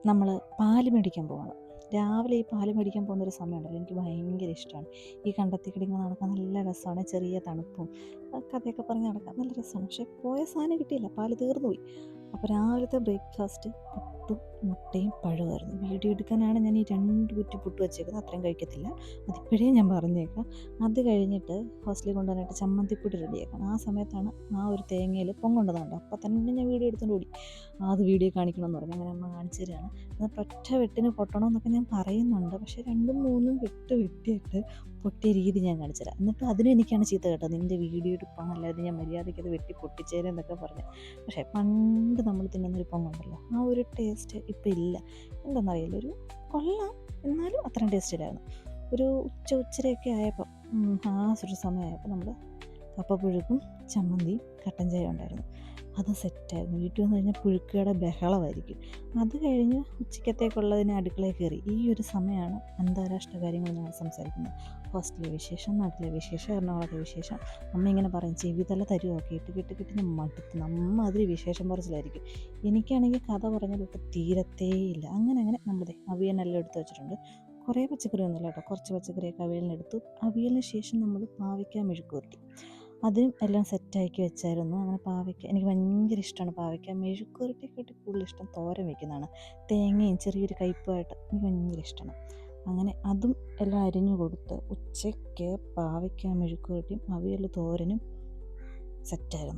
നമ്മൾ പാല് മേടിക്കാൻ പോകണം. രാവിലെ ഈ പാല് മേടിക്കാൻ പോകുന്നൊരു സമയമുണ്ടല്ലോ, എനിക്ക് ഭയങ്കര ഇഷ്ടമാണ്. ഈ കണ്ടത്തിക്കൂടി ഇങ്ങനെ നടക്കാൻ നല്ല രസമാണ്. ചെറിയ തണുപ്പും കഥയൊക്കെ പറഞ്ഞ് നടക്കാൻ നല്ല രസമാണ്. പക്ഷേ പോയ സാധനം കിട്ടിയില്ല, പാല് തീർന്നു പോയി. അപ്പോൾ രാവിലത്തെ ബ്രേക്ക്ഫാസ്റ്റ് പുട്ടും മുട്ടയും പഴമായിരുന്നു. വീഡിയോ എടുക്കാനാണ് ഞാൻ ഈ 2 കുറ്റി പുട്ട് വെച്ചേക്കുന്നത്, അത്രയും കഴിക്കത്തില്ല, അതിപ്പോഴേ ഞാൻ പറഞ്ഞേക്കാം. അത് കഴിഞ്ഞിട്ട് ഹോസ്റ്റലിൽ കൊണ്ടുവന്നിട്ട് ചമ്മന്തിപ്പൊടി റെഡിയാക്കണം. ആ സമയത്താണ് ആ ഒരു തേങ്ങയിൽ പൊങ്ങുണ്ടെന്നുണ്ട്. അപ്പോൾ തന്നെ ഞാൻ വീഡിയോ എടുത്തുകൊണ്ട് ഓടി. അത് വീഡിയോ കാണിക്കണമെന്ന് പറഞ്ഞു. അങ്ങനെ അമ്മ കാണിച്ചു തരികയാണ്. എന്നിട്ട് ഒറ്റ വെട്ടിന് പൊട്ടണമെന്നൊക്കെ ഞാൻ പറയുന്നുണ്ട്, പക്ഷേ 2ഉം 3ഉം വെട്ടിയിട്ട് പൊട്ടിയ രീതി ഞാൻ കാണിച്ചു തരാം. എന്നിട്ട് അതിനും എനിക്കാണ് ചീത്ത കേട്ടത്, നിൻ്റെ വീഡിയോ എടുപ്പാണല്ലാതെ ഞാൻ മര്യാദയ്ക്ക് അത് വെട്ടി പൊട്ടിച്ചേരെന്നൊക്കെ പറഞ്ഞു. പക്ഷേ പണ്ട് നമ്മൾ തിന്നുന്നൊരു പൊങ്ങുണ്ടല്ലോ, ആ ഒരു ടേസ്റ്റ് ഇപ്പം ഇല്ല. എന്താണെന്നറിയില്ല, ഒരു കൊള്ളാം, എന്നാലും അത്രയും ടേസ്റ്റ് ഇല്ലായിരുന്നു. ഒരു ഉച്ചരയൊക്കെ ആയപ്പോൾ, ആ ഒരു സമയമായപ്പോൾ നമ്മൾ കപ്പപ്പുഴുക്കും ചമ്മന്തിയും കട്ടൻ ചായ ഉണ്ടായിരുന്നു. അത് സെറ്റായിരുന്നു. വീട്ടിൽ വന്നു കഴിഞ്ഞാൽ പുഴുക്കുകളുടെ ബഹളമായിരിക്കും. അത് കഴിഞ്ഞ് ഉച്ചക്കത്തേക്കുള്ളതിന് അടുക്കളയിൽ കയറി. ഈ ഒരു സമയമാണ് അന്താരാഷ്ട്ര കാര്യങ്ങൾ ഞങ്ങൾ സംസാരിക്കുന്നത്. ഹോസ്റ്റലിലെ വിശേഷം, നാട്ടിലെ വിശേഷം, എറണാകുളത്തെ വിശേഷം. അമ്മ ഇങ്ങനെ പറയും, ചെവിതല തരുമോ, കേട്ട് ഞാൻ മടുത്ത്. നമ്മ അതിൽ വിശേഷം പറച്ചിലായിരിക്കും. എനിക്കാണെങ്കിൽ കഥ പറഞ്ഞിട്ട് തീരത്തേയില്ല. അങ്ങനെ നമ്മുടെ അവിയനെല്ലാം എടുത്ത് വെച്ചിട്ടുണ്ട്. കുറേ പച്ചക്കറിയൊന്നുമില്ല കേട്ടോ, കുറച്ച് പച്ചക്കറിയൊക്കെ അവിയലിനെടുത്തു. അവിയലിന് ശേഷം നമ്മൾ പാവയ്ക്ക മെഴുക്ക് പുരട്ടി, അതും എല്ലാം സെറ്റാക്കി വെച്ചായിരുന്നു. അങ്ങനെ പാവയ്ക്ക എനിക്ക് ഭയങ്കര ഇഷ്ടമാണ്. പാവയ്ക്ക മെഴുക്ക് പുരട്ടിയെക്കാട്ടി കൂടുതൽ ഇഷ്ടം തോരൻ വയ്ക്കുന്നതാണ്. തേങ്ങയും ചെറിയൊരു കയ്പ്പുമായിട്ട് എനിക്ക് ഭയങ്കര ഇഷ്ടമാണ്. അങ്ങനെ അതും എല്ലാം അരിഞ്ഞു കൊടുത്ത് ഉച്ചയ്ക്ക് പാവയ്ക്ക മെഴുക്ക് പുരട്ടിയും അവിയൽ തോരനും സെറ്റായിരുന്നു.